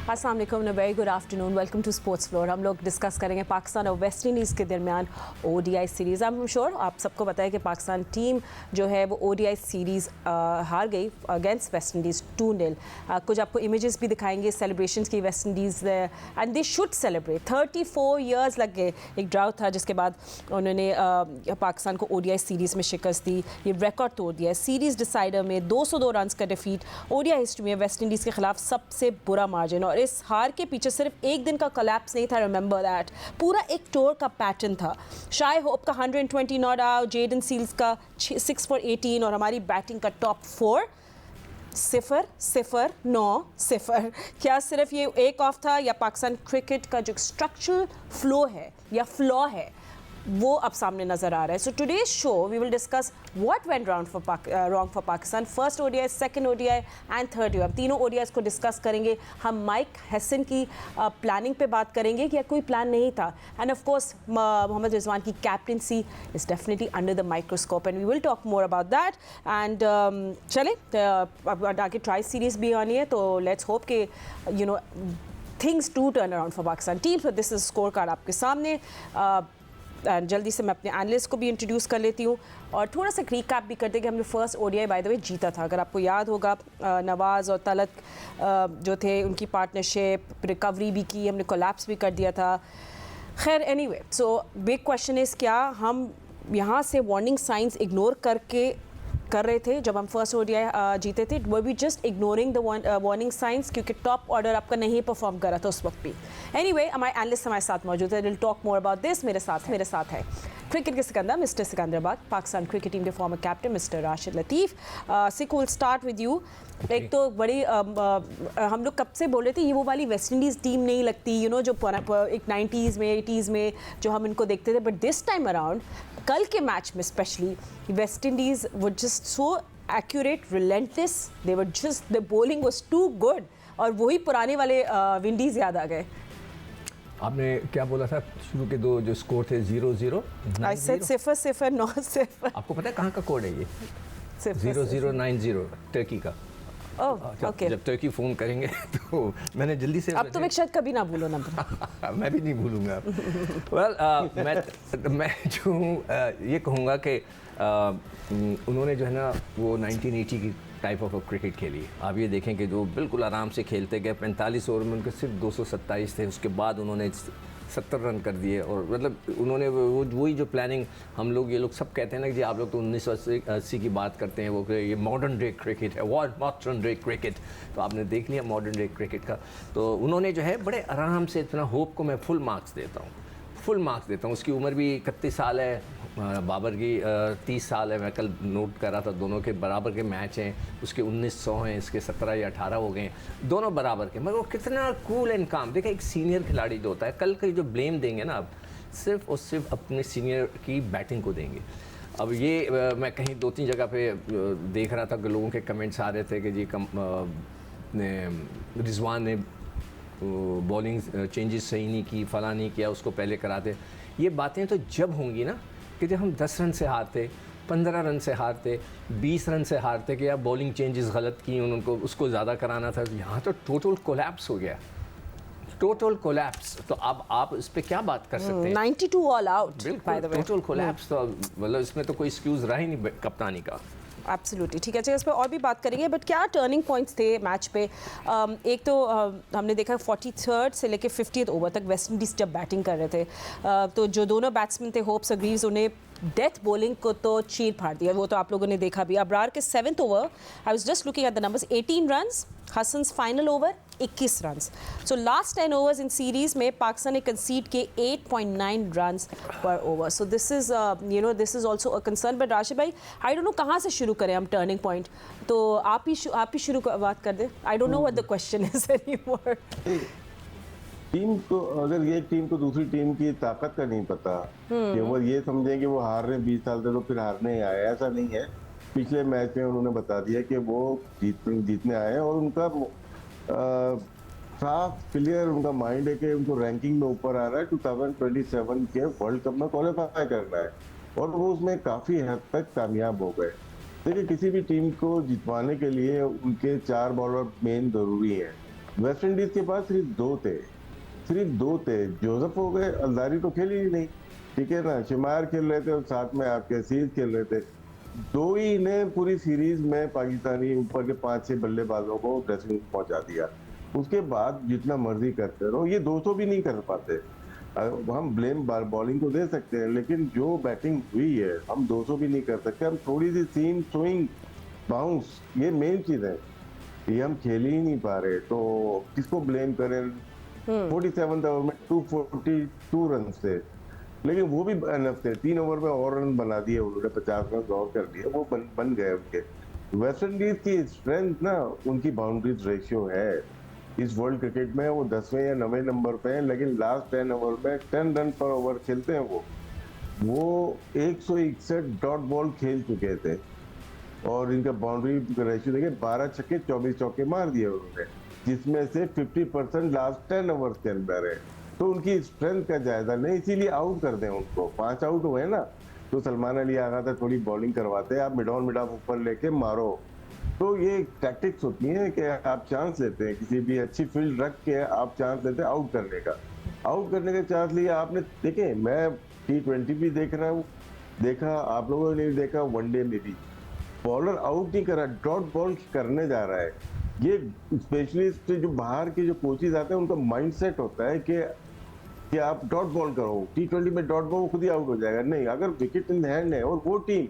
अस्सलाम वालेकुम, very good afternoon, welcome to sports floor. हम लोग डिस्कस करेंगे पाकिस्तान और वेस्ट इंडीज़ के दरमियान ODI series. I am sure आप सबको पता है कि पाकिस्तान टीम जो है वो ओडीआई सीरीज़ हार गई अगेंस्ट वेस्ट इंडीज़ 2-0। कुछ आपको इमेजेस भी दिखाएंगे सेलिब्रेशंस की West Indies, and they should celebrate. 34 years लग गए, एक ड्राउट था जिसके बाद उन्होंने पाकिस्तान को ओडीआई सीरीज़ में शिकस्त दी, ये रिकॉर्ड तोड़ दिया। सीरीज़ डिसाइडर में 202 रन का डिफीट ओडीआई हिस्ट्री में वेस्ट इंडीज़ के खिलाफ सबसे बुरा मार्जिन। और इस हार के पीछे सिर्फ एक दिन का कोलैप्स नहीं था, रिमेंबर दैट, पूरा एक टूर का पैटर्न था। शाय होप का 120 नॉट आउट, जेडन सील्स का 6 for 18 और हमारी बैटिंग का टॉप 4 0-0-9-0। क्या सिर्फ ये एक ऑफ था या पाकिस्तान क्रिकेट का जो स्ट्रक्चरल फ्लो है या फ्लॉ है वो अब सामने नजर आ रहा है। So today's show we will discuss what went wrong for Pakistan, first ODI, second ODI and third ODI. तीनों ओडीआईज को डिस्कस करेंगे। हम माइक हैसन की प्लानिंग पे बात करेंगे कि कोई प्लान नहीं था, and of course Mohammad Rizwan की captaincy is definitely under the microscope and we will talk more about that. And चले आगे ट्राई सीरीज भी आनी है, तो लेट्स होप कि you know things to turn around for Pakistan team. So this is score card आपके सामने। जल्दी से मैं अपने एनालिस्ट को भी इंट्रोड्यूस कर लेती हूँ और थोड़ा सा रिकैप भी कर दें कि हमने first ODI by the way जीता था। अगर आपको याद होगा, नवाज़ और तलत जो थे उनकी पार्टनरशिप, रिकवरी भी की, हमने कोलैप्स भी कर दिया था। खैर anyway, so big question is क्या हम यहाँ से वार्निंग साइंस इग्नोर कर रहे थे जब हम फर्स्ट ओडीआई जीते थे? Were we just ignoring the warning signs क्योंकि टॉप ऑर्डर आपका नहीं परफॉर्म कर रहा था उस वक्त भी? एनीवे, हमारे एनालिस्ट हमारे साथ मौजूद है, will talk more about this. मेरे साथ है क्रिकेट के Sikandar, mister Sikandarabad, Pakistan cricket team के former captain mister Rashid Latif. Sik, will start with you. एक तो बड़ी हम लोग कब से बोल रहे थे ये वो वाली वेस्ट इंडीज़ टीम नहीं लगती, यू नो, जो एक 90s में 80s में जो हम इनको देखते थे, बट दिस टाइम अराउंड कल के मैच में specially West Indies were just so accurate, relentless, they were just, the bowling was too good और वही पुराने वाले विंडीज़ याद आ गए। आपने क्या बोला था शुरू के दो जो स्कोर थे 0-0? I said 0-0-9-0। आपको पता है कहाँ का कोड है ये? 0090 टर्की का। ओके, जब टर्की फ़ोन करेंगे तो मैंने जल्दी से, अब तुम एक शायद कभी ना भूलो नंबर। मैं भी नहीं भूलूंगा। मैं जो ये कहूँगा कि उन्होंने जो है ना वो 1980 की टाइप ऑफ क्रिकेट खेली। आप ये देखें कि जो बिल्कुल आराम से खेलते गए, 45 ओवर में उनके सिर्फ 227 थे, उसके बाद उन्होंने 70 रन कर दिए। और मतलब उन्होंने वही जो प्लानिंग, हम लोग ये लोग सब कहते हैं ना कि जी आप लोग तो 1980 की बात करते हैं, वो ये मॉडर्न डे क्रिकेट है, मॉडर्न डे क्रिकेट। तो आपने देख लिया मॉडर्न डे क्रिकेट का। तो उन्होंने जो है बड़े आराम से, इतना होप को मैं फुल मार्क्स देता हूँ। उसकी उम्र भी 31 साल है, बाबर की 30 साल है। मैं कल नोट कर रहा था, दोनों के बराबर के मैच हैं। उसके 1900 हैं, इसके 17 या 18 हो गए हैं, दोनों बराबर के। मगर वो कितना कूल एंड काम। देखिए एक सीनियर खिलाड़ी जो होता है, कल का जो ब्लेम देंगे ना आप, सिर्फ और सिर्फ अपने सीनियर की बैटिंग को देंगे। अब ये मैं कहीं 2-3 जगह पे देख रहा था कि लोगों के कमेंट्स आ रहे थे कि जी रिजवान ने बॉलिंग चेंजेस सही नहीं की, फला नहीं किया, उसको पहले कराते। ये बातें तो जब होंगी ना कि जब हम 10 रन से हारते, 15 रन से हारते, 20 रन से हारते कि यार बॉलिंग चेंजेस गलत की, उनको उसको ज़्यादा कराना था। यहाँ तो टोटल कोलैप्स हो गया, टोटल कोलैप्स। तो अब आप इस पे क्या बात कर सकते हैं? 92 ऑल आउट, बिल्कुल टोटल कोलैप्स। तो मतलब इसमें तो कोई एक्सक्यूज़ रहा ही नहीं कप्तानी का। एब्सोल्युटली, ठीक है। अच्छा, इस पर और भी बात करेंगे, बट क्या टर्निंग पॉइंट्स थे मैच पे? एक तो हमने देखा 43rd से लेके 50th ओवर तक वेस्ट इंडीज़ जब बैटिंग कर रहे थे, तो जो दोनों बैट्समैन थे, होप्स और ग्रीव्स, उन्हें डेथ बॉलिंग को तो चीर फाड़ दिया। वो तो आप लोगों ने देखा भी। अबरार के 7th over, I was just looking at the numbers, 18 runs, Hassan's final over 21 runs. So last 10 overs in series में पाकिस्तान ने कंसीड के 8.9 रन्स पर over. So this is this is also a concern. But Rashid भाई, आई डोंट नो कहाँ से शुरू करें हम टर्निंग पॉइंट, तो आप ही शुरू बात कर दें। I don't know what the question is anymore. Team को, अगर ये टीम को दूसरी टीम की ताकत का नहीं पता कि वो ये समझे कि वो हार रहे 20 साल से, तो फिर हारने आए, ऐसा नहीं है। पिछले मैच में उन्होंने बता दिया कि वो जीतने आए हैं और उनका साफ क्लियर उनका माइंड है कि उनको रैंकिंग में ऊपर आ रहा है, 2027 के वर्ल्ड कप में क्वालिफाई करना है, और वो उसमें काफी हद तक कामयाब हो गए। देखिए किसी भी टीम को जितवाने के लिए उनके 4 बॉलर मेन जरूरी है। वेस्ट इंडीज के पास सिर्फ दो थे। जोसेफ हो गए, अलदारी तो खेली ही नहीं, ठीक है ना, शिमार खेल रहे थे और साथ में आपके सीरीज खेल रहे थे। दो ही ने पूरी सीरीज में पाकिस्तानी ऊपर के 5-6 बल्लेबाजों को ड्रेसिंग पहुंचा दिया। उसके बाद जितना मर्जी करते रहो, ये 200 भी नहीं कर पाते। हम ब्लेम बॉलिंग को दे सकते हैं, लेकिन जो बैटिंग हुई है हम 200 भी नहीं कर सकते। हम थोड़ी सी सीम, स्विंग, बाउंस, ये मेन चीज है, ये हम खेल ही नहीं पा रहे, तो किसको ब्लेम करें। 47 ओवर में 242 रन थे, लेकिन वो भी एनफ थे। 3 ओवर में और रन बना दिए उन्होंने, 50 रन और कर दिए, वो बन गए उनके। वेस्ट इंडीज की स्ट्रेंथ ना उनकी बाउंड्रीज रेशियो है। इस वर्ल्ड क्रिकेट में वो 10वें या 9वें नंबर पे हैं, लेकिन लास्ट 10 ओवर में 10 रन पर ओवर खेलते हैं। वो 161 डॉट बॉल खेल चुके थे और इनका बाउंड्री रेशियो देखिए 12 छक्के 24 चौके मार दिए उन्होंने, जिसमें से 50% लास्ट 10 ओवर्स के अंदर है। तो उनकी स्ट्रेंथ का जायजा नहीं, इसीलिए आउट कर दें उनको। 5 आउट हुए ना, तो सलमान अली आगा था, थोड़ी बॉलिंग करवाते, आप मिड ऑन मिड ऑफ ऊपर लेके मारो। तो ये टैक्टिक्स होती है कि आप चांस लेते हैं, किसी भी अच्छी फील्ड रख के आप चांस लेते हैं आउट करने का। आउट करने का चांस लिया आपने। देखे, मैं T20 भी देख रहा हूँ, देखा आप लोगों ने भी देखा, वनडे में भी बॉलर आउट नहीं कर रहा, डॉट बॉल करने जा रहा है। ये स्पेशलिस्ट जो बाहर के जो कोचेज आते हैं, उनका माइंडसेट होता है कि आप डॉट बॉल करो, T20 में डॉट बॉल खुद ही आउट हो जाएगा। नहीं, अगर विकेट इन हैंड है और वो टीम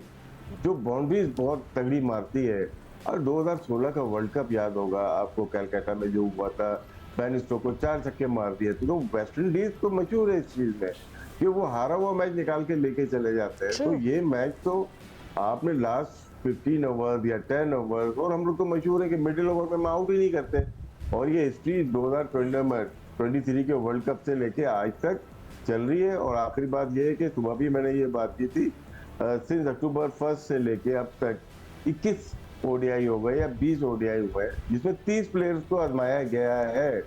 जो बाउंड्रीज बहुत तगड़ी मारती है, और 2016 का वर्ल्ड कप याद होगा आपको, कैलकाटा में जो हुआ था, बेन स्टोक्स को 4 छक्के मार दिए थे। तो वेस्ट इंडीज तो मशहूर है इस चीज में कि वो हारा हुआ मैच निकाल के लेके चले जाते हैं। तो ये मैच तो आपने लास्ट 15 ओवर या 10 ओवर, और हम लोग तो मशहूर है कि मिडिल ओवर में हम आउट ही नहीं करते। और ये हिस्ट्री 2023 के वर्ल्ड कप से लेके आज तक चल रही है। और आखिरी बात ये है कि सुबह भी मैंने ये बात की थी, सिंस अक्टूबर 1 से लेके अब तक 21 ओडीआई हो गए या 20 ओडीआई हुए, जिसमें 30 प्लेयर्स को आजमाया गया है।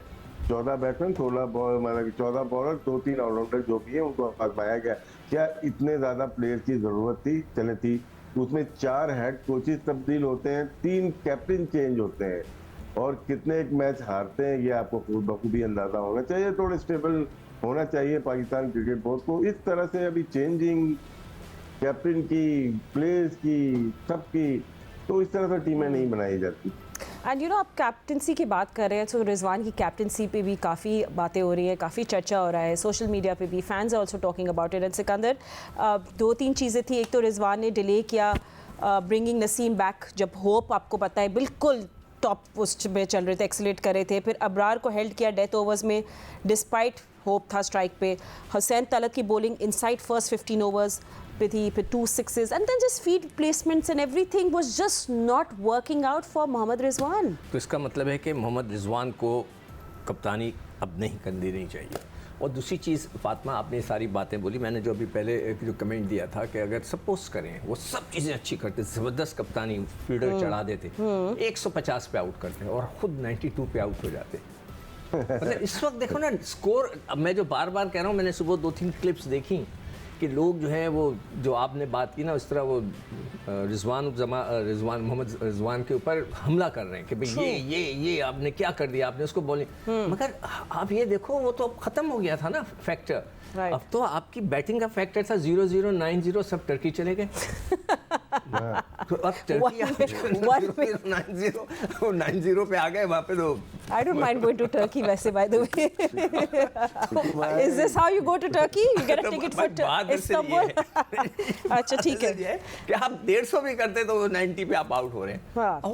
14 बैट्समैन, 16 बॉल, मतलब 14 बॉलर, 2-3 ऑलराउंडर जो भी है उनको आजमाया गया। क्या इतने ज्यादा प्लेयर की जरूरत थी? चले थी। उसमें 4 हेड कोचेस तब्दील होते हैं, 3 कैप्टन चेंज होते हैं, और कितने एक मैच हारते हैं ये आपको बखूबी अंदाजा होना चाहिए। थोड़े स्टेबल होना चाहिए पाकिस्तान क्रिकेट बोर्ड को। इस तरह से अभी चेंजिंग कैप्टन की, प्लेयर्स की, सबकी, तो इस तरह से टीमें नहीं बनाई जाती। एंड यू नो, आप कैप्टनसी की बात कर रहे हैं, तो रिजवान की कैप्टनसी पे भी काफ़ी बातें हो रही हैं, काफ़ी चर्चा हो रहा है सोशल मीडिया पे भी, fans are also talking about it. And Sikandar, 2-3 चीज़ें थी। एक तो रिजवान ने डिले किया ब्रिंगिंग नसीम बैक, जब होप आपको पता है बिल्कुल टॉप पोस्ट में चल रहे थे, एक्सीलेट कर रहे थे। फिर अबरार को हेल्ड किया डेथ ओवर्स में, डिस्पाइट होप था स्ट्राइक पे। हुसैन तलत की बॉलिंग इनसाइड फर्स्ट 15 ओवर्स पे थी, फिर 2 sixes, and then just feed placements and everything was just not working out for Mohammad Rizwan. तो इसका मतलब है कि मोहम्मद रिजवान को कप्तानी अब नहीं करनी नहीं चाहिए। और दूसरी चीज़, फातिमा, आपने सारी बातें बोली, मैंने जो अभी पहले जो कमेंट दिया था कि अगर सपोज करें वो सब चीज़ें अच्छी करते, ज़बरदस्त कप्तानी, फील्डर चढ़ा देते, 150 पे आउट करते और ख़ुद 92 पे आउट हो जाते। मतलब इस वक्त देखो ना स्कोर, अब मैं जो बार बार कह रहा हूँ, मैंने सुबह 2-3 क्लिप्स देखी कि लोग जो है वो, जो आपने बात की ना, इस तरह वो मोहम्मद रिजवान के ऊपर हमला कर रहे हैं कि भाई ये आपने क्या कर दिया, आपने उसको बॉलिंग। मगर आप ये देखो, वो तो अब ख़त्म हो गया था ना फैक्टर। अब तो आपकी बैटिंग का फैक्टर था 0-0, 9-0, सब टर्की चले गए। तो अब टर्की 9-0 पे आ गए वहाँ पे। तो I don't mind going to Turkey वैसे, by the way. Is this how you go to Turkey? You get a ticket for Istanbul? अच्छा, ठीक है कि आप 150 भी करते तो 90 पे आप आउट हो रहे हैं।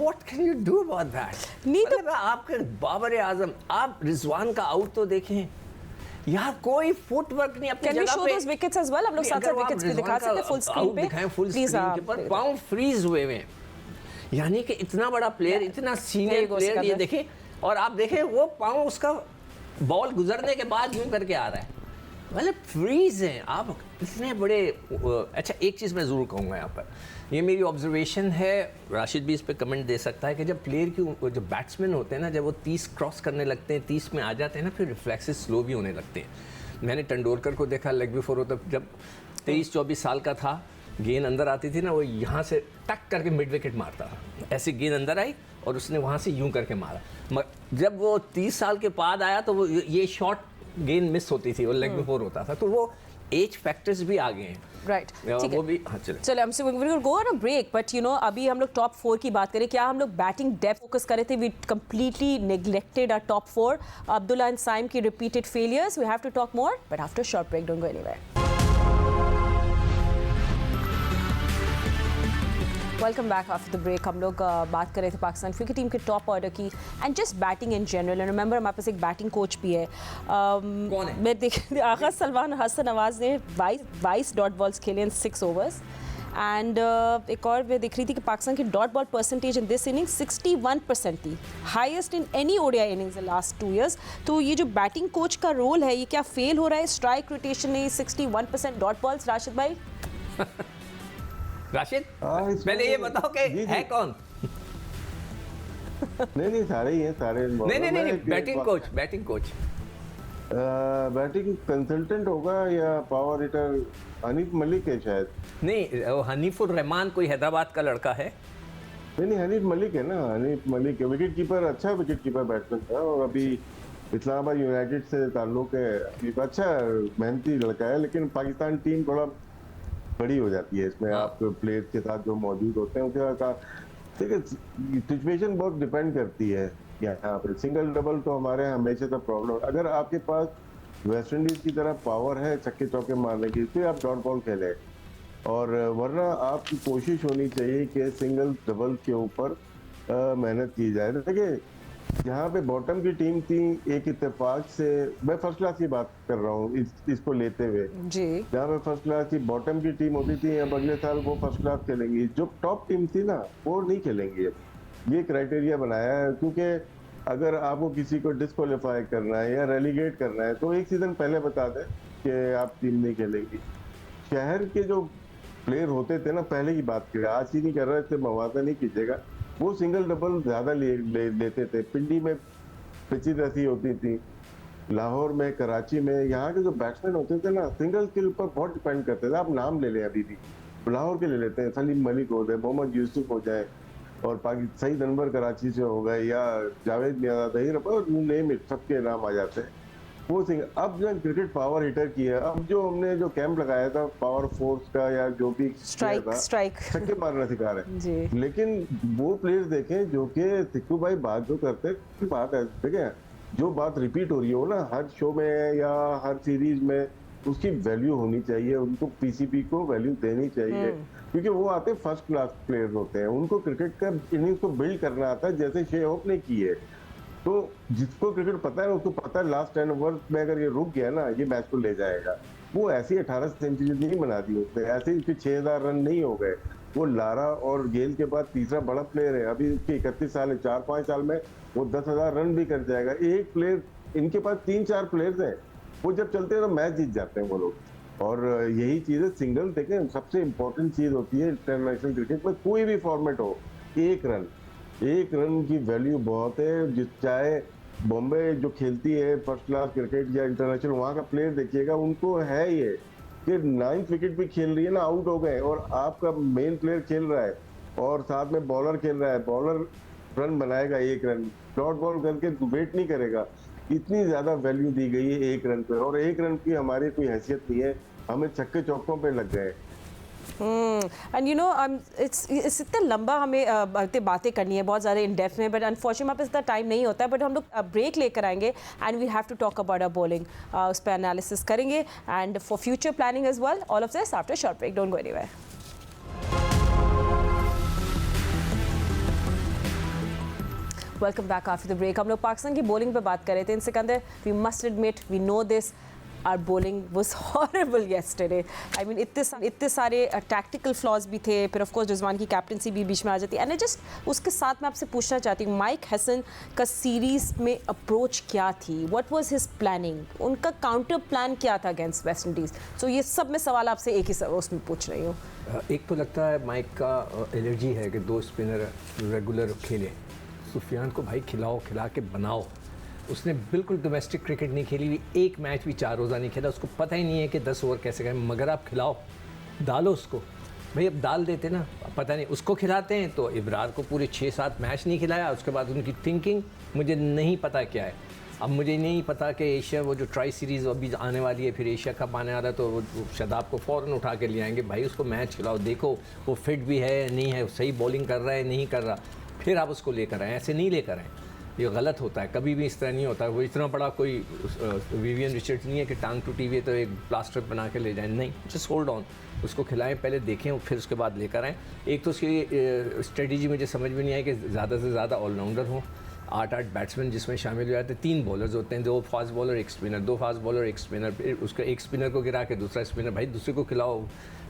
What can you do about that? नहीं तो आपके बाबर आजम, आप रिजवान का आउट तो देखें यार, कोई फुटवर्क नहीं अपनी जगह पे। Can we show those wickets as well? हम लोग साथ-साथ wickets भी दिखा सकते हैं फुल स्क्रीन पे। दिखाएं फुल स्क्रीन के पर, पांव फ्रीज हुए हैं। यानी कि इतना बड़ा प्लेयर, इतना सीनियर प्लेयर, ये देखें, और आप देखें वो पांव उसका बॉल गुजरने के बाद यूं करके आ रहा है, मतलब फ्रीज हैं आप इतने बड़े। अच्छा, एक चीज़ मैं ज़रूर कहूँगा यहाँ पर, ये मेरी ऑब्जर्वेशन है, राशिद भी इस पर कमेंट दे सकता है, कि जब प्लेयर की, जो बैट्समैन होते हैं ना, जब वो 30 क्रॉस करने लगते हैं, 30 में आ जाते हैं ना, फिर रिफ्लेक्सेस स्लो भी होने लगते हैं। मैंने तेंदुलकर को देखा लेग बिफोर होता, जब 23-24 साल का था, गेंद अंदर आती थी ना, वो यहाँ से टक करके मिड विकेट मारता था। ऐसी गेंद अंदर आई और उसने वहाँ से यूं करके मारा। जब वो 30 साल के बाद आया तो वो ये शॉट गेंद मिस होती थी और लेग में 4 होता था, तो वो एज फैक्टर्स भी आ गए हैं। राइट, ठीक वो है। भी हाँ चले चलो हमसे go on a break, but you know अभी हम लोग टॉप 4 की बात करें, क्या हम लोग बैटिंग डेप्थ फोकस कर रहे थे? We completely neglected our top 4, Abdullah and Saim की repeated failures. We have to talk more, but after short break, don't go anywhere. Welcome back after the break. हम लोग बात कर रहे थे पाकिस्तान क्रिकेट टीम के टॉप ऑर्डर की and just batting in general. And remember हमारे पास एक बैटिंग कोच भी है। कौन है? मैं देख आगा सलमान हसन नवाज ने 22 डॉट बॉल्स खेले इन 6 ओवर्स। एंड एक और मैं देख रही थी कि पाकिस्तान की dot ball percentage in this inning 61% थी, highest in any ODI innings in last 2 years। तो ये जो बैटिंग कोच का रोल है, ये क्या फेल हो रहा है? स्ट्राइक रोटेशन नहीं, 61% डॉट बॉल्स। राशिद भाई, राशिद इसमें- पहले ये बताओ कि जी, जी। है कौन? नहीं सारे ही हैं, सारे नहीं, बैटिंग कोच बैटिंग कंसल्टेंट होगा या पावर हिटर हनीफ मलिक है शायद। नहीं, वो हनीफुर रहमान कोई हैदराबाद का लड़का है। नहीं हनीफ मलिक है ना, हनीफ मलिक है, विकेट कीपर, अच्छा विकेट कीपर बैट्समैन था और अभी इस्लामाबाद यूनाइटेड से ताल्लुक है। एक अच्छा मेहनती लड़का है, लेकिन पाकिस्तान टीम थोड़ा बड़ी हो जाती है इसमें। आप प्लेयर्स के साथ जो मौजूद होते हैं उसके साथ, ठीक है, सिचुएशन बहुत डिपेंड करती है। यहाँ पे सिंगल डबल तो हमारे यहाँ हमेशा तो प्रॉब्लम। अगर आपके पास वेस्ट इंडीज की तरह पावर है छक्के चौके मारने की, फिर आप डॉट बॉल खेले, और वरना आपकी कोशिश होनी चाहिए कि सिंगल डबल के ऊपर मेहनत की जाए। देखिए यहाँ पे बॉटम की टीम थी, एक इत्तेफाक से, मैं फर्स्ट क्लास की बात कर रहा हूँ इसको लेते हुए जी, जहाँ पे फर्स्ट क्लास की बॉटम की टीम होती थी, अब अगले साल वो फर्स्ट क्लास खेलेंगी। जो टॉप टीम थी ना वो नहीं खेलेंगी। ये क्राइटेरिया बनाया है, क्योंकि अगर आपको किसी को डिस्क्वालीफाई करना है या रेलीगेट करना है तो एक सीजन पहले बता दें कि आप टीम नहीं खेलेगी। शहर के जो प्लेयर होते थे ना, पहले की बात करें, आज ही नहीं कर रहा, इससे मवादा नहीं कीजिएगा, वो सिंगल डबल ज्यादा लेते थे। पिंडी में पिचिज ऐसी होती थी, लाहौर में, कराची में, यहाँ के जो बैट्समैन होते थे ना सिंगल के ऊपर बहुत डिपेंड करते थे। आप नाम ले लें अभी भी, लाहौर के ले लेते हैं, सलीम मलिक हो जाए, मोहम्मद यूसुफ हो जाए, और सईद अनवर कराची से हो गए, या जावेद मियां, नेम इट, सबके नाम आ जाते हैं। वो सिंगल, अब जो क्रिकेट पावर हिटर की है, अब जो हमने जो कैंप लगाया था पावर फोर्स का या जो भी स्ट्राइक छक्के मारना सिखा रहे जी। हैं, लेकिन वो प्लेयर्स देखें जो कि सिक्कू भाई बात जो करते हैं, बात है देखें, जो बात रिपीट हो रही हो ना हर शो में या हर सीरीज में, उसकी वैल्यू होनी चाहिए, उनको पीसीबी को वैल्यू देनी चाहिए, क्योंकि वो आते फर्स्ट क्लास प्लेयर्स होते हैं, उनको क्रिकेट का इनिंग्स को बिल्ड करना आता है, जैसे शे होप ने की है। तो जिसको क्रिकेट पता है उसको पता है लास्ट 10 ओवर में अगर ये रुक गया ना, ये मैच को ले जाएगा। वो ऐसी 18 सेंचुरी नहीं बना दी उसने, ऐसे ही उसके 6000 रन नहीं हो गए। वो लारा और गेल के बाद तीसरा बड़ा प्लेयर है, अभी उसके 31 साल है, 4-5 साल में वो 10,000 रन भी कर जाएगा। एक प्लेयर, इनके पास 3-4 प्लेयर्स हैं, वो जब चलते हैं तो मैच जीत जाते हैं वो लोग। और यही चीज है, सिंगल देखें सबसे इंपॉर्टेंट चीज होती है इंटरनेशनल क्रिकेट में, कोई भी फॉर्मेट हो, एक रन की वैल्यू बहुत है। जिस चाहे बॉम्बे जो खेलती है फर्स्ट क्लास क्रिकेट या इंटरनेशनल, वहाँ का प्लेयर देखिएगा, उनको है ये कि 9th विकेट भी खेल रही है ना, आउट हो गए, और आपका मेन प्लेयर खेल रहा है और साथ में बॉलर खेल रहा है, बॉलर रन बनाएगा 1 रन, डॉट बॉल करके वेट नहीं करेगा। इतनी ज्यादा वैल्यू दी गई है 1 रन पे, और 1 रन की हमारी कोई हैसियत नहीं है, हमें छक्के चौकों पे लग गए। एंड यू नो इट्स इतना लंबा हमें बातें करनी है बहुत ज़्यादा इन डेप्थ में, बट अनफॉर्चुनेटली हमारे पास इतना टाइम नहीं होता है। बट हम लोग ब्रेक लेकर आएंगे and we have to talk about a bowling, उस पर एनालिसिस करेंगे and for future planning as well. All of this after short break, don't go anywhere. Welcome back after the break. हम लोग पाकिस्तान की बॉलिंग पे बात कर रहे थे। In Sikandar, we must admit, we know this, our bowling was horrible yesterday. I mean इतने सारे टैक्टिकल फ्लॉज भी थे, फिर ऑफ कोर्स रिजवान की कैप्टनसी भी बीच में आ जाती है। एंड आई जस्ट उसके साथ मैं आपसे पूछना चाहती हूँ, माइक हैसन का सीरीज में अप्रोच क्या थी? What was his planning? उनका काउंटर प्लान क्या था अगेंस्ट वेस्ट इंडीज़? सो ये सब मैं सवाल आपसे एक ही उसमें पूछ रही हूँ। एक तो लगता है माइक का एलर्जी है कि 2 स्पिनर रेगुलर खेले। सुफियान को भाई खिलाओ, खिला के बनाओ। उसने बिल्कुल डोमेस्टिक क्रिकेट नहीं खेली हुई, एक मैच भी 4 रोज़ा नहीं खेला, उसको पता ही नहीं है कि 10 ओवर कैसे गए, मगर आप खिलाओ, डालो उसको। भाई अब डाल देते ना, पता नहीं उसको खिलाते हैं तो इब्रार को पूरे 6-7 मैच नहीं खिलाया, उसके बाद उनकी थिंकिंग मुझे नहीं पता क्या है। अब मुझे नहीं पता कि एशिया वो जो ट्राई सीरीज़ अभी आने वाली है, फिर एशिया कप आने वाला है, तो वो शादाब को फ़ौरन उठा के ले आएंगे, भाई उसको मैच खिलाओ, देखो वो फिट भी है नहीं है, सही बॉलिंग कर रहा है नहीं कर रहा, फिर आप उसको लेकर आएँ, ऐसे नहीं लेकर आएँ, ये गलत होता है, कभी भी इस तरह नहीं होता। वो इतना बड़ा कोई विवियन रिचर्ड्स नहीं है कि टांग टूटी हुई है तो एक प्लास्टर बना के ले जाएं, नहीं, जस्ट होल्ड ऑन, उसको खिलाएं, पहले देखें फिर उसके बाद लेकर आएँ। एक तो उसकी स्ट्रेटजी मुझे समझ में नहीं आई कि ज़्यादा से ज़्यादा ऑलराउंडर हों, 8-8 बैट्समैन जिसमें शामिल हो जाते हैं, 3 बॉलर्स होते हैं, 2 fast bowler 1 spinner, 2 fast bowler 1 spinner, फिर उसका एक स्पिनर को गिरा के दूसरा स्पिनर, भाई दूसरे को खिलाओ।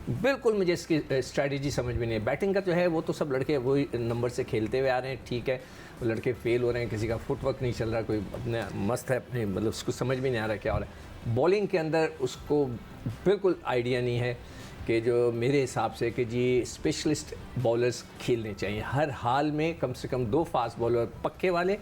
बिल्कुल मुझे इसकी स्ट्रैटेजी समझ में नहीं है। बैटिंग का जो है वो तो सब लड़के वही नंबर से खेलते हुए आ रहे हैं, ठीक है, वो लड़के फेल हो रहे हैं, किसी का फुटवर्क नहीं चल रहा, कोई अपने मस्त है अपने, मतलब उसको समझ में नहीं आ रहा क्या हो रहा है। बॉलिंग के अंदर उसको बिल्कुल आइडिया नहीं है कि जो मेरे हिसाब से कि जी स्पेशलिस्ट बॉलर्स खेलने चाहिए हर हाल में, कम से कम 2 फास्ट बॉलर पक्के वाले,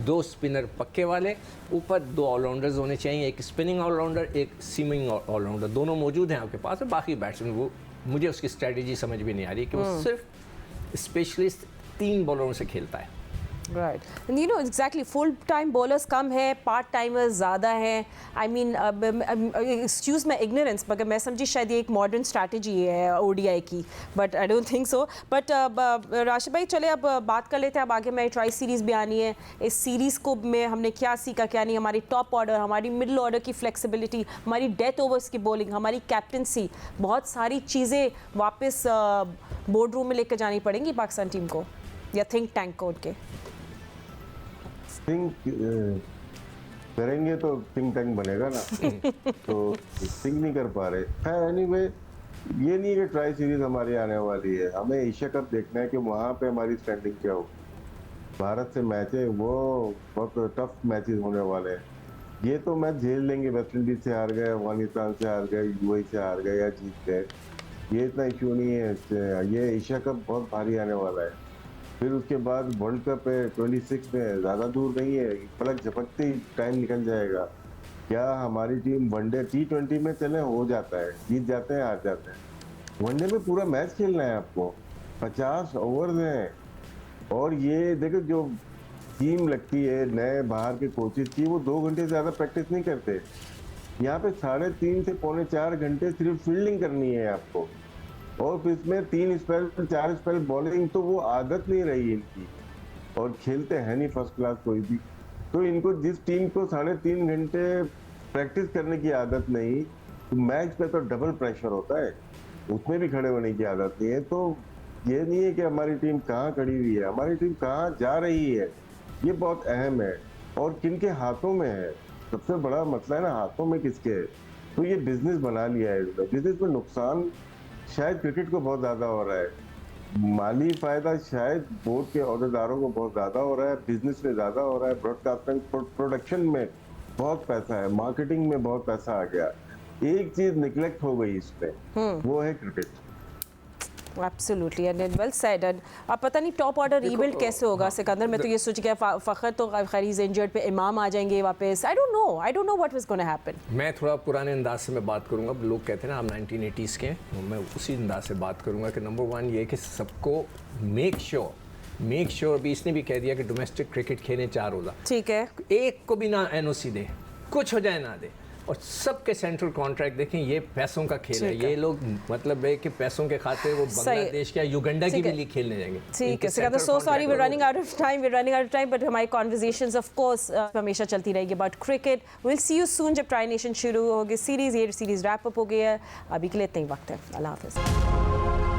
2 स्पिनर पक्के वाले, ऊपर 2 ऑलराउंडर्स होने चाहिए, एक स्पिनिंग ऑलराउंडर एक सीमिंग ऑलराउंडर, दोनों मौजूद हैं आपके पास, और बाकी बैट्समैन वो मुझे उसकी स्ट्रेटजी समझ में नहीं आ रही कि वो सिर्फ स्पेशलिस्ट 3 बॉलरों से खेलता है। Right, and you know exactly, full time bowlers कम है, पार्ट टाइमर्स ज़्यादा हैं। I mean excuse my ignorance, मगर मैं समझी शायद ये एक मॉडर्न स्ट्रैटेजी है ओडीआई की, but I don't think so. But Rashid भाई चले अब बात कर लेते हैं, अब आगे में ट्राई सीरीज़ भी आनी है, इस सीरीज़ को में हमने क्या सीखा क्या नहीं, हमारी टॉप ऑर्डर, हमारी मिडिल ऑर्डर की फ्लेक्सिबिलिटी, हमारी डेथ ओवर्स की बॉलिंग, हमारी कैप्टनसी, बहुत सारी चीज़ें वापस बोर्ड रूम में लेकर जानी पड़ेंगी पाकिस्तान टीम को, या थिंक टैंक को उनके। थिंक करेंगे तो थिंक टैंक बनेगा ना। तो थिंक नहीं कर पा रहे है। एनीवे, ये नहीं है कि ट्राई सीरीज हमारी आने वाली है, हमें एशिया कप देखना है कि वहाँ पे हमारी स्टैंडिंग क्या हो। भारत से मैच है, वो बहुत टफ मैचेस होने वाले हैं। ये तो मैच झेल लेंगे, वेस्ट इंडीज से हार गए, अफगानिस्तान से हार गए, यूएई से हार गए या जीत गए, ये इतना इशू नहीं है। ये एशिया कप बहुत भारी आने वाला है। फिर उसके बाद वर्ल्ड कप है 26 में, ज़्यादा दूर नहीं है, पलक झपकते ही टाइम निकल जाएगा। क्या हमारी टीम वनडे T20 में चले हो जाता है, जीत जाते हैं हार जाते हैं। वनडे में पूरा मैच खेलना है आपको, 50 ओवर्स हैं, और ये देखो जो टीम लगती है नए बाहर के कोचेज की, वो 2 घंटे से ज़्यादा प्रैक्टिस नहीं करते। यहाँ पे 3.5 से 3.25 घंटे सिर्फ फील्डिंग करनी है आपको, और फिर इसमें 3 स्पेल 4 स्पेल बॉलिंग, तो वो आदत नहीं रही इनकी, और खेलते हैं नहीं फर्स्ट क्लास कोई भी। तो इनको, जिस टीम को 3.5 घंटे प्रैक्टिस करने की आदत नहीं, तो मैच पे तो डबल प्रेशर होता है, उसमें भी खड़े होने की आदत नहीं है। तो ये नहीं है कि हमारी टीम कहाँ खड़ी हुई है, हमारी टीम कहाँ जा रही है, ये बहुत अहम है, और किन के हाथों में है, सबसे बड़ा मसला है ना, हाथों में किसके है। तो ये बिजनेस बना लिया है, बिजनेस में नुकसान शायद क्रिकेट को बहुत ज़्यादा हो रहा है, माली फ़ायदा शायद बोर्ड के अहदेदारों को बहुत ज़्यादा हो रहा है, बिजनेस में ज़्यादा हो रहा है, ब्रॉडकास्टिंग प्रोडक्शन में बहुत पैसा है, मार्केटिंग में बहुत पैसा आ गया। एक चीज़ निगलेक्ट हो गई इसमें, वो है cricket. Absolutely, and well said. And अब पता नहीं टॉप ऑर्डर रीबिल्ड कैसे होगा सिकंदर। मैं तो ये सोच गया फ़खर तो खैर इज इंजर्ड, पे इमाम आ जाएंगे वापस। I don't know what was gonna happen. मैं थोड़ा पुराने अंदाज से मैं बात करूंगा। लोग कहते हैं ना हम 1980s के हैं, मैं उसी अंदाज से बात करूंगा कि नंबर 1 ये कि सबको मेक श्योर अभी इसने भी कह दिया कि डोमेस्टिक क्रिकेट खेलें 4 रोज़ा, ठीक है, एक को भी ना NOC दे, कुछ हो जाए ना दे, और सबके सेंट्रल कॉन्ट्रैक्ट देखें। ये पैसों का खेल है, ये लोग मतलब है कि पैसों के खातिर वो बांग्लादेश या युगांडा की भी लीग खेलने जाएंगे। ठीक है Sikandar, so sorry, we running out of time, but हमारी कॉन्वर्सेशंस ऑफ कोर्स हमेशा चलती रहेगी about cricket. Will see you soon जब ट्राई नेशन शुरू होगी सीरीज, ये सीरीज रैप अप हो गई है। अभी के लिए इतना ही वक्त है। अल्लाह हाफिज़।